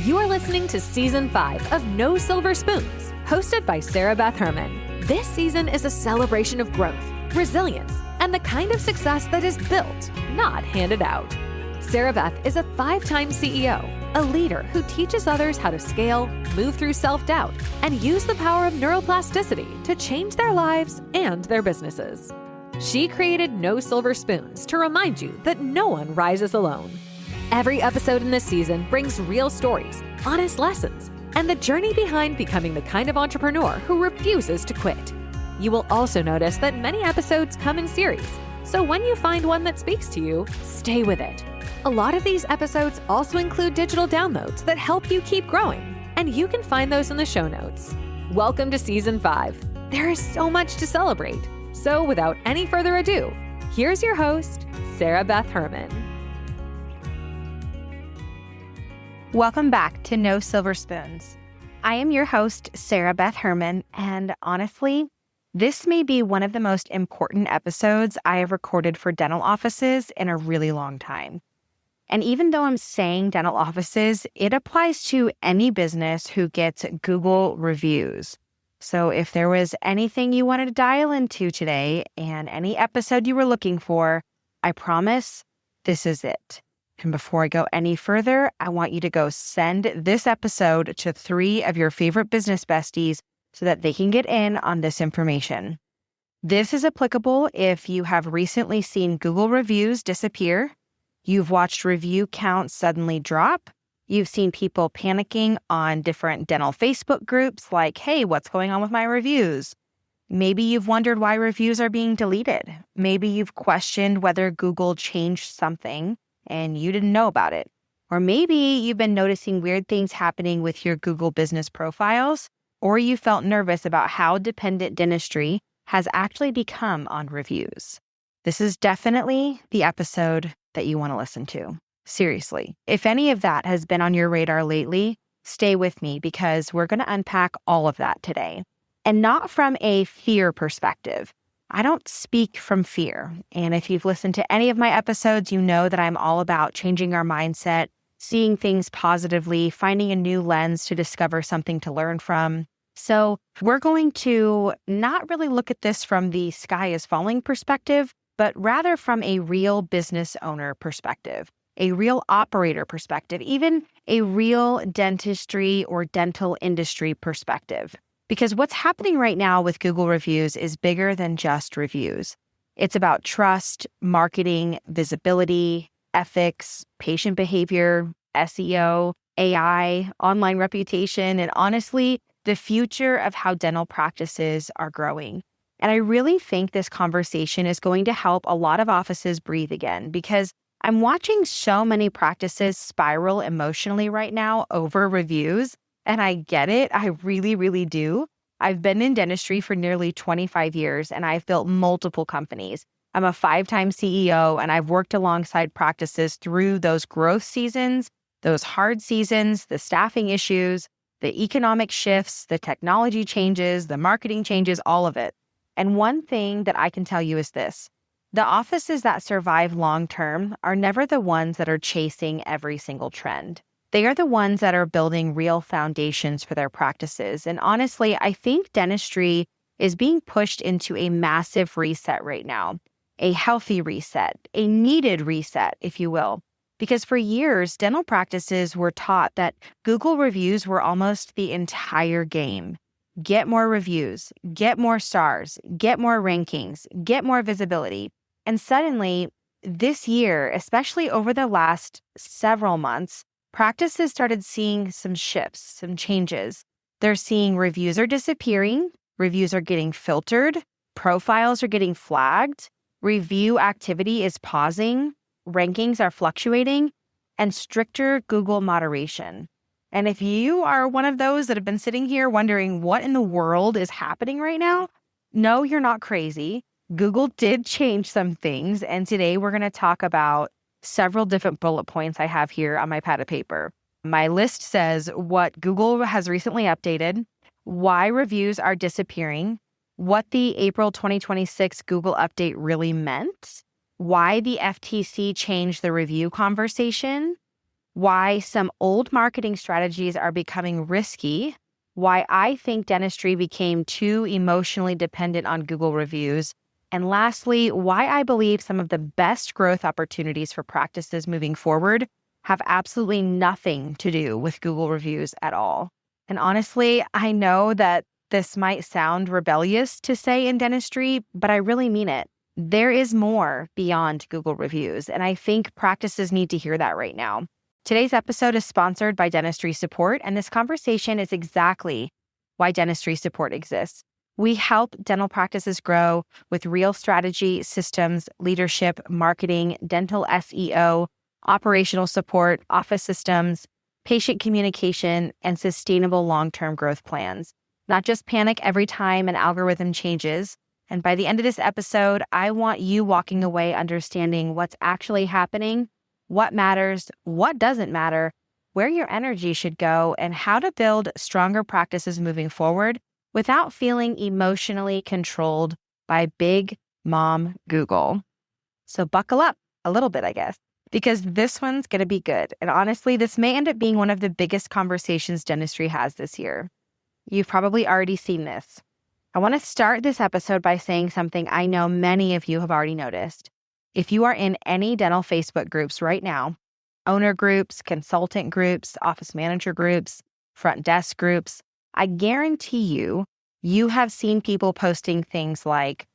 You are listening to Season 5 of No Silver Spoons, hosted by Sarah Beth Herman. This season is a celebration of growth, resilience, and the kind of success that is built, not handed out. Sarah Beth is a 5-time CEO, a leader who teaches others how to scale, move through self-doubt, and use the power of neuroplasticity to change their lives and their businesses. She created No Silver Spoons to remind you that no one rises alone. Every episode in this season brings real stories, honest lessons, and the journey behind becoming the kind of entrepreneur who refuses to quit. You will also notice that many episodes come in series, so when you find one that speaks to you, stay with it. A lot of these episodes also include digital downloads that help you keep growing, and you can find those in the show notes. Welcome to Season 5. There is so much to celebrate. So without any further ado, here's your host, Sarah Beth Herman. Welcome back to No Silver Spoons. I am your host, Sarah Beth Herman, and honestly, this may be one of the most important episodes I have recorded for dental offices in a really long time. And even though I'm saying dental offices, it applies to any business who gets Google reviews. So if there was anything you wanted to dial into today and any episode you were looking for, I promise this is it. And before I go any further, I want you to go send this episode to 3 of your favorite business besties so that they can get in on this information. This is applicable if you have recently seen Google reviews disappear, you've watched review counts suddenly drop, you've seen people panicking on different dental Facebook groups like, hey, what's going on with my reviews? Maybe you've wondered why reviews are being deleted. Maybe you've questioned whether Google changed something and you didn't know about it. Or maybe you've been noticing weird things happening with your Google business profiles, or you felt nervous about how dependent dentistry has actually become on reviews. This is definitely the episode that you want to listen to. Seriously. If any of that has been on your radar lately, stay with me because we're going to unpack all of that today. And not from a fear perspective. I don't speak from fear. And if you've listened to any of my episodes, you know that I'm all about changing our mindset, seeing things positively, finding a new lens to discover something to learn from. So we're going to not really look at this from the sky is falling perspective, but rather from a real business owner perspective, a real operator perspective, even a real dentistry or dental industry perspective. Because what's happening right now with Google reviews is bigger than just reviews. It's about trust, marketing, visibility, ethics, patient behavior, SEO, AI, online reputation, and honestly, the future of how dental practices are growing. And I really think this conversation is going to help a lot of offices breathe again because I'm watching so many practices spiral emotionally right now over reviews. And I get it. I really, really do. I've been in dentistry for nearly 25 years and I've built multiple companies. I'm a 5-time CEO and I've worked alongside practices through those growth seasons, those hard seasons, the staffing issues, the economic shifts, the technology changes, the marketing changes, all of it. And one thing that I can tell you is this. The offices that survive long-term are never the ones that are chasing every single trend. They are the ones that are building real foundations for their practices. And honestly, I think dentistry is being pushed into a massive reset right now, a healthy reset, a needed reset, if you will. Because for years, dental practices were taught that Google reviews were almost the entire game. Get more reviews, get more stars, get more rankings, get more visibility. And suddenly, this year, especially over the last several months, practices started seeing some shifts, some changes. They're seeing reviews are disappearing, reviews are getting filtered, profiles are getting flagged, review activity is pausing, rankings are fluctuating, and stricter Google moderation. And if you are one of those that have been sitting here wondering what in the world is happening right now, no, you're not crazy. Google did change some things, and today we're going to talk about several different bullet points I have here on my pad of paper. My list says what Google has recently updated, why reviews are disappearing, what the April 2026 Google update really meant, why the FTC changed the review conversation, why some old marketing strategies are becoming risky, why I think dentistry became too emotionally dependent on Google reviews, and lastly, why I believe some of the best growth opportunities for practices moving forward have absolutely nothing to do with Google reviews at all. And honestly, I know that this might sound rebellious to say in dentistry, but I really mean it. There is more beyond Google reviews, and I think practices need to hear that right now. Today's episode is sponsored by Dentistry Support, and this conversation is exactly why Dentistry Support exists. We help dental practices grow with real strategy, systems, leadership, marketing, dental SEO, operational support, office systems, patient communication, and sustainable long-term growth plans. Not just panic every time an algorithm changes. And by the end of this episode, I want you walking away understanding what's actually happening, what matters, what doesn't matter, where your energy should go, and how to build stronger practices moving forward without feeling emotionally controlled by big mom Google. So buckle up a little bit, I guess, because this one's going to be good. And honestly, this may end up being one of the biggest conversations dentistry has this year. You've probably already seen this. I want to start this episode by saying something I know many of you have already noticed. If you are in any dental Facebook groups right now, owner groups, consultant groups, office manager groups, front desk groups, I guarantee you have seen people posting things like,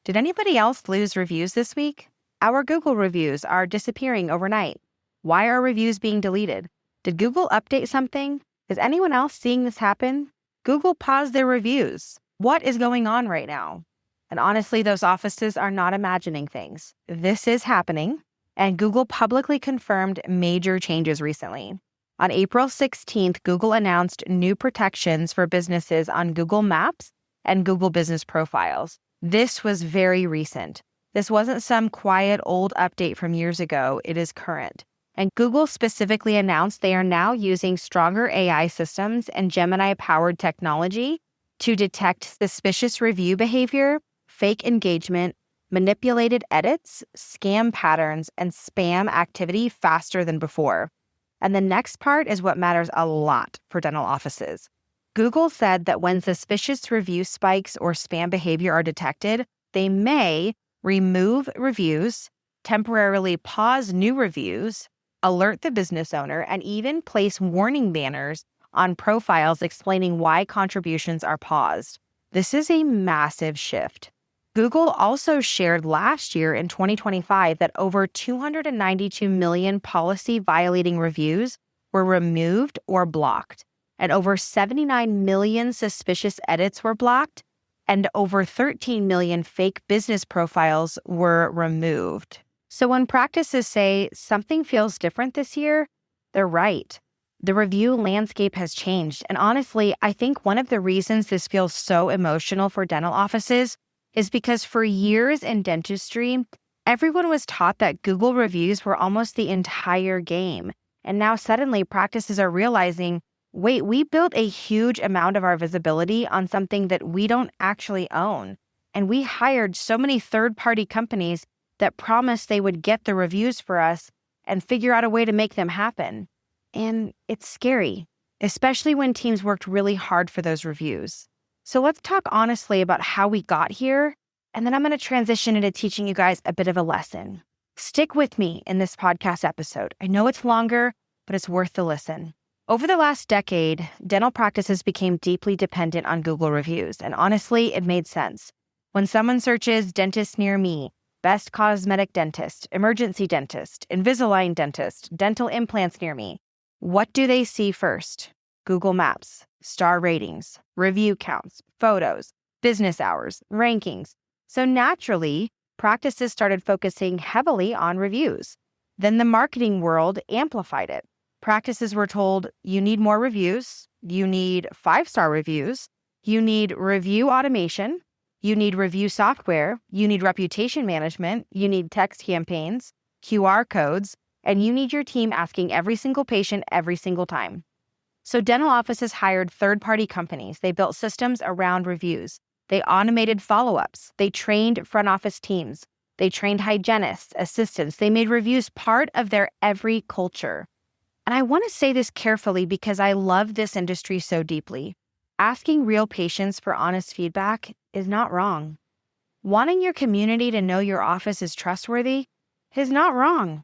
did anybody else lose reviews this week? Our Google reviews are disappearing overnight. Why are reviews being deleted? Did Google update something? Is anyone else seeing this happen? Google paused their reviews. What is going on right now? And honestly, those offices are not imagining things. This is happening, and Google publicly confirmed major changes recently. On April 16th, Google announced new protections for businesses on Google Maps and Google Business Profiles. This was very recent. This wasn't some quiet old update from years ago. It is current. And Google specifically announced they are now using stronger AI systems and Gemini-powered technology to detect suspicious review behavior, fake engagement, manipulated edits, scam patterns, and spam activity faster than before. And the next part is what matters a lot for dental offices. Google said that when suspicious review spikes or spam behavior are detected, they may remove reviews, temporarily pause new reviews, alert the business owner, and even place warning banners on profiles explaining why contributions are paused. This is a massive shift. Google also shared last year in 2025 that over 292 million policy-violating reviews were removed or blocked, and over 79 million suspicious edits were blocked, and over 13 million fake business profiles were removed. So when practices say something feels different this year, they're right. The review landscape has changed. And honestly, I think one of the reasons this feels so emotional for dental offices is because for years in dentistry, everyone was taught that Google reviews were almost the entire game. And now suddenly practices are realizing, wait, we built a huge amount of our visibility on something that we don't actually own. And we hired so many third-party companies that promised they would get the reviews for us and figure out a way to make them happen. And it's scary, especially when teams worked really hard for those reviews. So let's talk honestly about how we got here, and then I'm going to transition into teaching you guys a bit of a lesson. Stick with me in this podcast episode. I know it's longer, but it's worth the listen. Over the last decade, dental practices became deeply dependent on Google reviews, and honestly, it made sense. When someone searches dentist near me, best cosmetic dentist, emergency dentist, Invisalign dentist, dental implants near me, what do they see first? Google Maps, star ratings, review counts, photos, business hours, rankings. So naturally, practices started focusing heavily on reviews. Then the marketing world amplified it. Practices were told, you need more reviews, you need 5-star reviews, you need review automation, you need review software, you need reputation management, you need text campaigns, QR codes, and you need your team asking every single patient every single time. So dental offices hired third-party companies. They built systems around reviews. They automated follow-ups. They trained front office teams. They trained hygienists, assistants. They made reviews part of their every culture. And I want to say this carefully because I love this industry so deeply. Asking real patients for honest feedback is not wrong. Wanting your community to know your office is trustworthy is not wrong.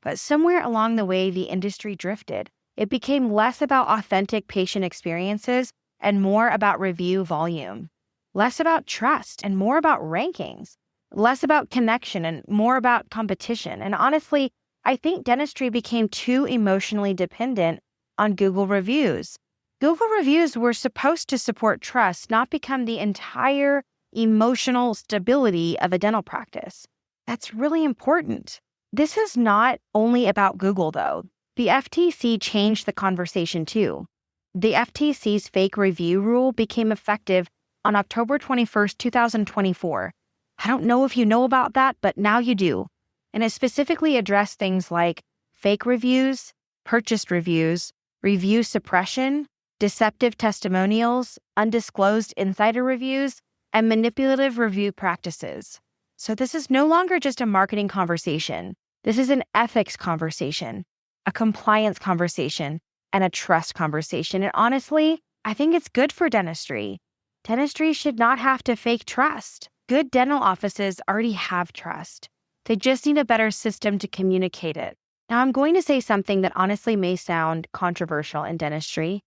But somewhere along the way, the industry drifted. It became less about authentic patient experiences and more about review volume, less about trust and more about rankings, less about connection and more about competition. And honestly, I think dentistry became too emotionally dependent on Google reviews. Google reviews were supposed to support trust, not become the entire emotional stability of a dental practice. That's really important. This is not only about Google, though. The FTC changed the conversation too. The FTC's fake review rule became effective on October 21st, 2024. I don't know if you know about that, but now you do. And it specifically addressed things like fake reviews, purchased reviews, review suppression, deceptive testimonials, undisclosed insider reviews, and manipulative review practices. So this is no longer just a marketing conversation. This is an ethics conversation, a compliance conversation, and a trust conversation. And honestly, I think it's good for dentistry. Dentistry should not have to fake trust. Good dental offices already have trust. They just need a better system to communicate it. Now, I'm going to say something that honestly may sound controversial in dentistry.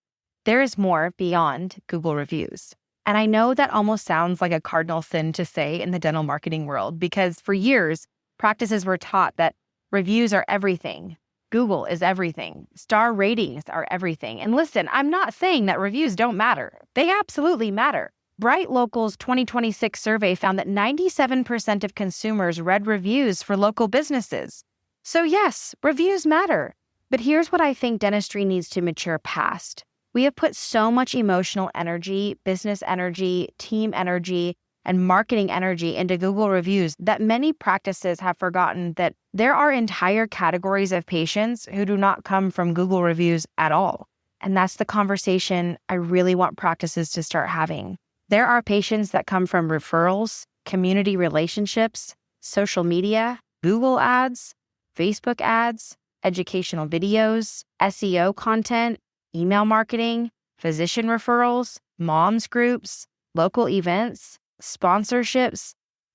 There is more beyond Google reviews. And I know that almost sounds like a cardinal sin to say in the dental marketing world because for years, practices were taught that reviews are everything. Google is everything. Star ratings are everything. And listen, I'm not saying that reviews don't matter. They absolutely matter. Bright Local's 2026 survey found that 97% of consumers read reviews for local businesses. So yes, reviews matter. But here's what I think dentistry needs to mature past. We have put so much emotional energy, business energy, team energy, and marketing energy into Google reviews that many practices have forgotten that there are entire categories of patients who do not come from Google reviews at all. And that's the conversation I really want practices to start having. There are patients that come from referrals, community relationships, social media, Google ads, Facebook ads, educational videos, SEO content, email marketing, physician referrals, moms groups, local events, sponsorships,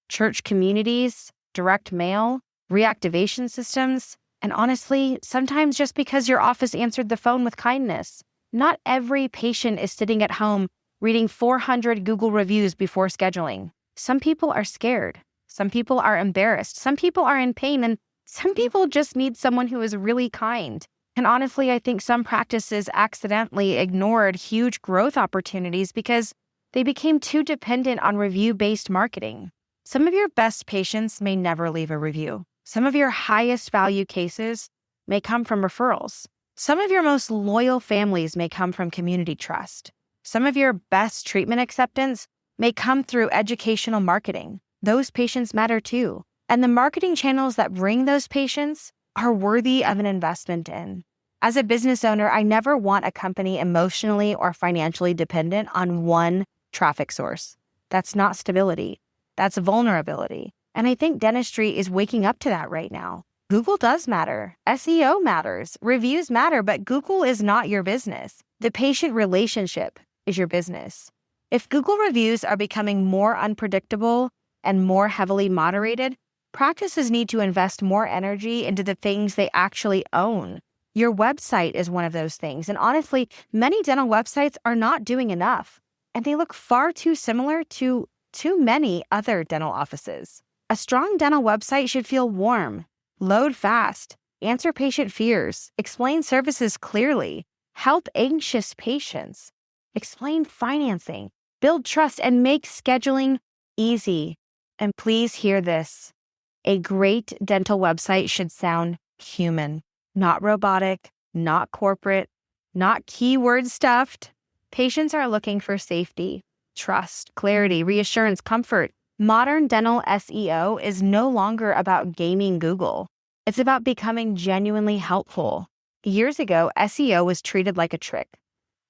church communities, direct mail, reactivation systems, and honestly, sometimes just because your office answered the phone with kindness. Not every patient is sitting at home reading 400 Google reviews before scheduling. Some people are scared. Some people are embarrassed. Some people are in pain, and some people just need someone who is really kind. And honestly, I think some practices accidentally ignored huge growth opportunities because they became too dependent on review-based marketing. Some of your best patients may never leave a review. Some of your highest value cases may come from referrals. Some of your most loyal families may come from community trust. Some of your best treatment acceptance may come through educational marketing. Those patients matter too. And the marketing channels that bring those patients are worthy of an investment in. As a business owner, I never want a company emotionally or financially dependent on one traffic source. That's not stability. That's vulnerability. And I think dentistry is waking up to that right now. Google does matter. SEO matters. Reviews matter, but Google is not your business. The patient relationship is your business. If Google reviews are becoming more unpredictable and more heavily moderated, practices need to invest more energy into the things they actually own. Your website is one of those things. And honestly, many dental websites are not doing enough. And they look far too similar to too many other dental offices. A strong dental website should feel warm, load fast, answer patient fears, explain services clearly, help anxious patients, explain financing, build trust, and make scheduling easy. And please hear this. A great dental website should sound human, not robotic, not corporate, not keyword stuffed. Patients are looking for safety, trust, clarity, reassurance, comfort. Modern dental SEO is no longer about gaming Google. It's about becoming genuinely helpful. Years ago, SEO was treated like a trick.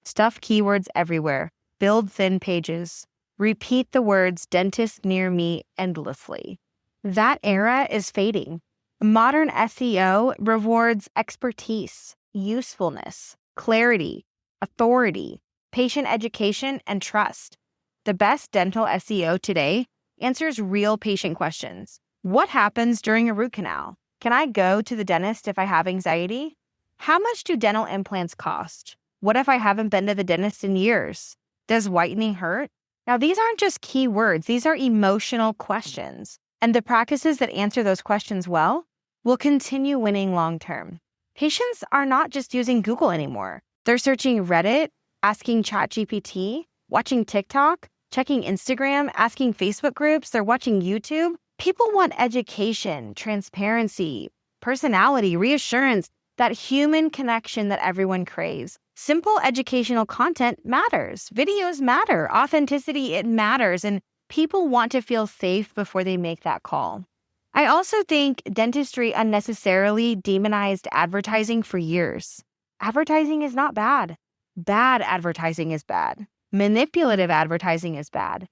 Stuff keywords everywhere, build thin pages, repeat the words dentist near me endlessly. That era is fading. Modern SEO rewards expertise, usefulness, clarity, authority, patient education, and trust. The best dental SEO today answers real patient questions. What happens during a root canal? Can I go to the dentist if I have anxiety? How much do dental implants cost? What if I haven't been to the dentist in years? Does whitening hurt? Now, these aren't just keywords, these are emotional questions. And the practices that answer those questions well will continue winning long term. Patients are not just using Google anymore. They're searching Reddit, asking ChatGPT, watching TikTok, checking Instagram, asking Facebook groups, they're watching YouTube. People want education, transparency, personality, reassurance, that human connection that everyone craves. Simple educational content matters. Videos matter. Authenticity, it matters. And people want to feel safe before they make that call. I also think dentistry unnecessarily demonized advertising for years. Advertising is not bad. Bad advertising is bad. Manipulative advertising is bad.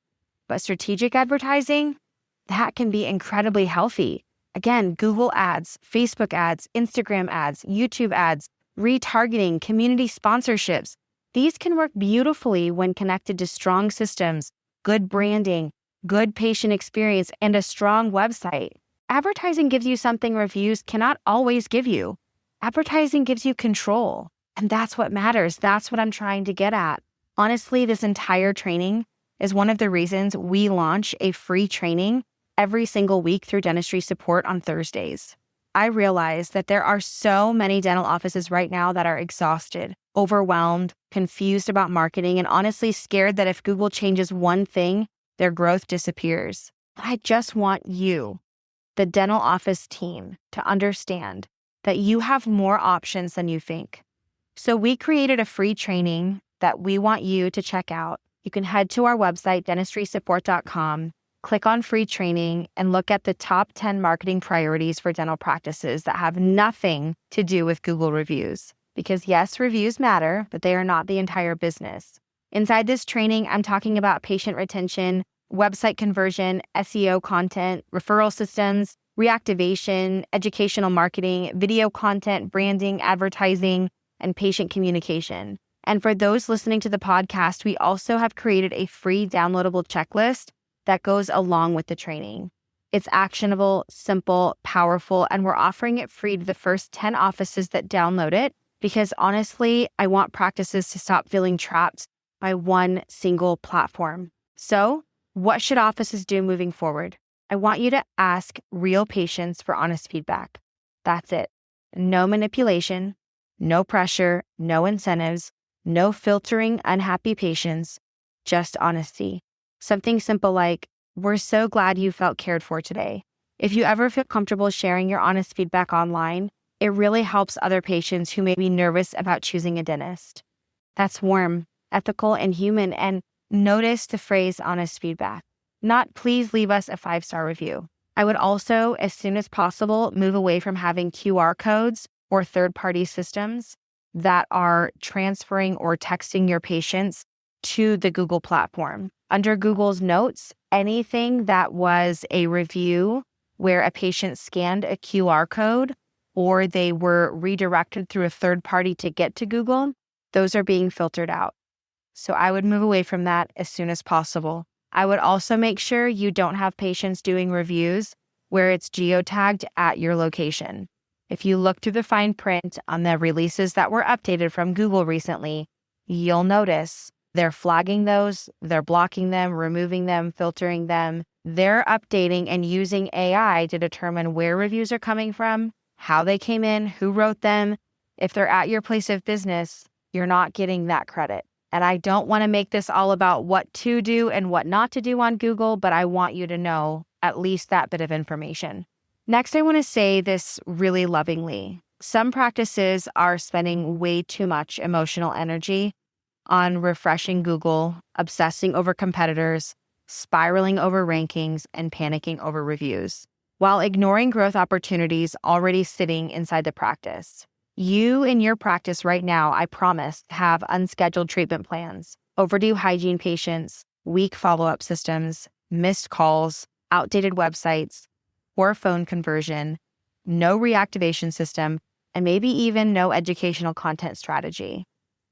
But strategic advertising, that can be incredibly healthy. Again, Google ads, Facebook ads, Instagram ads, YouTube ads, retargeting, community sponsorships. These can work beautifully when connected to strong systems, good branding, good patient experience, and a strong website. Advertising gives you something reviews cannot always give you. Advertising gives you control, and that's what matters. That's what I'm trying to get at. Honestly, this entire training is one of the reasons we launch a free training every single week through Dentistry Support on Thursdays. I realize that there are so many dental offices right now that are exhausted, overwhelmed, confused about marketing, and honestly scared that if Google changes one thing, their growth disappears. I just want you, the dental office team, to understand that you have more options than you think. So we created a free training that we want you to check out. You can head to our website, dentistrysupport.com, click on free training, and look at the top 10 marketing priorities for dental practices that have nothing to do with Google reviews. Because yes, reviews matter, but they are not the entire business. Inside this training, I'm talking about patient retention, website conversion, SEO content, referral systems, reactivation, educational marketing, video content, branding, advertising, and patient communication. And for those listening to the podcast, we also have created a free downloadable checklist that goes along with the training. It's actionable, simple, powerful, and we're offering it free to the first 10 offices that download it because honestly, I want practices to stop feeling trapped by one single platform. So, what should offices do moving forward? I want you to ask real patients for honest feedback. That's it. No manipulation, no pressure, no incentives, no filtering unhappy patients, just honesty. Something simple like, we're so glad you felt cared for today. If you ever feel comfortable sharing your honest feedback online, it really helps other patients who may be nervous about choosing a dentist. That's warm, ethical, and human. And notice the phrase honest feedback, not please leave us a 5-star review. I would also, as soon as possible, move away from having QR codes or third-party systems that are transferring or texting your patients to the Google platform. Under Google's notes, anything that was a review where a patient scanned a QR code or they were redirected through a third party to get to Google, those are being filtered out. So I would move away from that as soon as possible. I would also make sure you don't have patients doing reviews where it's geotagged at your location. If you look through the fine print on the releases that were updated from Google recently, you'll notice they're flagging those, they're blocking them, removing them, filtering them. They're updating and using AI to determine where reviews are coming from, how they came in, who wrote them. If they're at your place of business, you're not getting that credit. And I don't want to make this all about what to do and what not to do on Google, but I want you to know at least that bit of information. Next, I want to say this really lovingly. Some practices are spending way too much emotional energy on refreshing Google, obsessing over competitors, spiraling over rankings, and panicking over reviews, while ignoring growth opportunities already sitting inside the practice. You in your practice right now, I promise, have unscheduled treatment plans, overdue hygiene patients, weak follow-up systems, missed calls, outdated websites, poor phone conversion, no reactivation system, and maybe even no educational content strategy.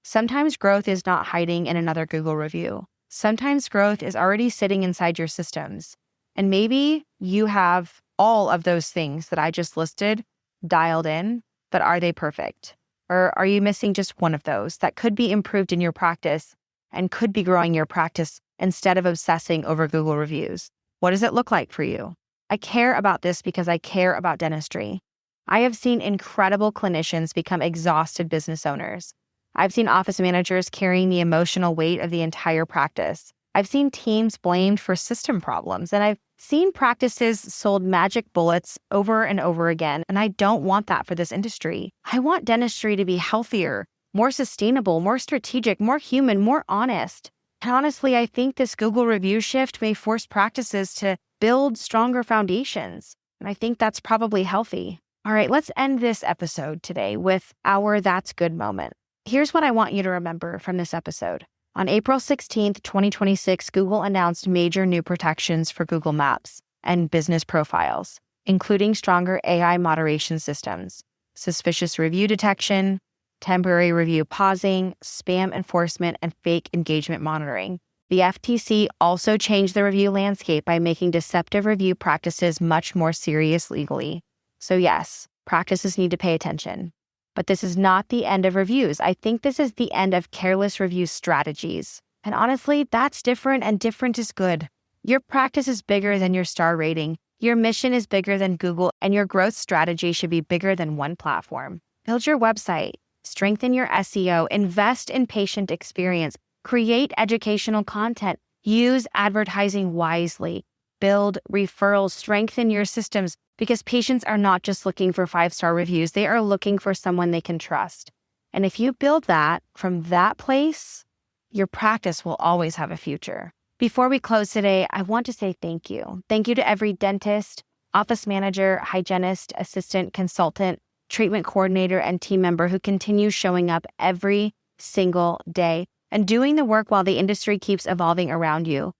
Sometimes growth is not hiding in another Google review. Sometimes growth is already sitting inside your systems. And maybe you have all of those things that I just listed dialed in, but are they perfect? Or are you missing just one of those that could be improved in your practice and could be growing your practice instead of obsessing over Google reviews? What does it look like for you? I care about this because I care about dentistry. I have seen incredible clinicians become exhausted business owners. I've seen office managers carrying the emotional weight of the entire practice. I've seen teams blamed for system problems, and I've seen practices sold magic bullets over and over again, and I don't want that for this industry. I want dentistry to be healthier, more sustainable, more strategic, more human, more honest. And honestly, I think this Google review shift may force practices to build stronger foundations, and I think that's probably healthy. All right, let's end this episode today with our That's Good moment. Here's what I want you to remember from this episode. On April 16th, 2026, Google announced major new protections for Google Maps and business profiles, including stronger AI moderation systems, suspicious review detection, temporary review pausing, spam enforcement, and fake engagement monitoring. The FTC also changed the review landscape by making deceptive review practices much more serious legally. So yes, practices need to pay attention. But this is not the end of reviews. I think this is the end of careless review strategies. And honestly, that's different, and different is good. Your practice is bigger than your star rating. Your mission is bigger than Google, and your growth strategy should be bigger than one platform. Build your website, strengthen your SEO, invest in patient experience, create educational content, use advertising wisely, build referrals, strengthen your systems, because patients are not just looking for 5-star reviews. They are looking for someone they can trust. And if you build that from that place, your practice will always have a future. Before we close today, I want to say thank you. Thank you to every dentist, office manager, hygienist, assistant, consultant, treatment coordinator, and team member who continue showing up every single day and doing the work while the industry keeps evolving around you.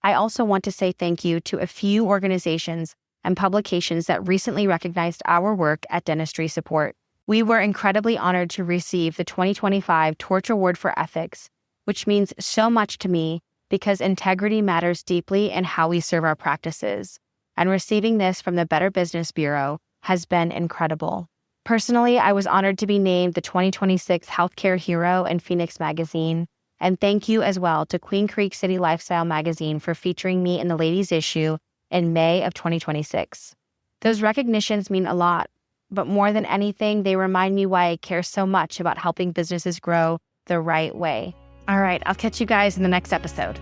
I also want to say thank you to a few organizations and publications that recently recognized our work at Dentistry Support. We were incredibly honored to receive the 2025 Torch Award for Ethics, which means so much to me because integrity matters deeply in how we serve our practices. And receiving this from the Better Business Bureau has been incredible. Personally, I was honored to be named the 2026 Healthcare Hero in Phoenix Magazine. And thank you as well to Queen Creek City Lifestyle Magazine for featuring me in the ladies' issue in May of 2026. Those recognitions mean a lot, but more than anything, they remind me why I care so much about helping businesses grow the right way. All right, I'll catch you guys in the next episode.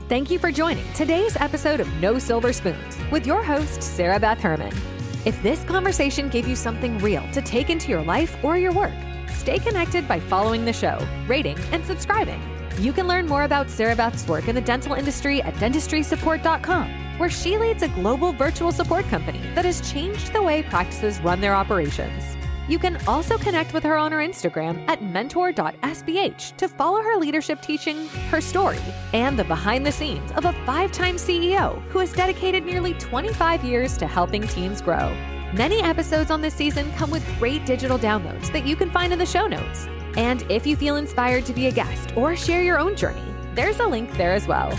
Thank you for joining today's episode of No Silver Spoons with your host, Sarah Beth Herman. If this conversation gave you something real to take into your life or your work, stay connected by following the show, rating, and subscribing. You can learn more about Sarah Beth's work in the dental industry at dentistrysupport.com, where she leads a global virtual support company that has changed the way practices run their operations. You can also connect with her on her Instagram at mentor.sbh to follow her leadership teachings, her story, and the behind the scenes of a 5-time CEO who has dedicated nearly 25 years to helping teams grow. Many episodes on this season come with great digital downloads that you can find in the show notes. And if you feel inspired to be a guest or share your own journey, there's a link there as well.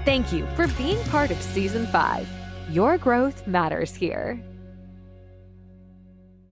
Thank you for being part of Season 5. Your growth matters here.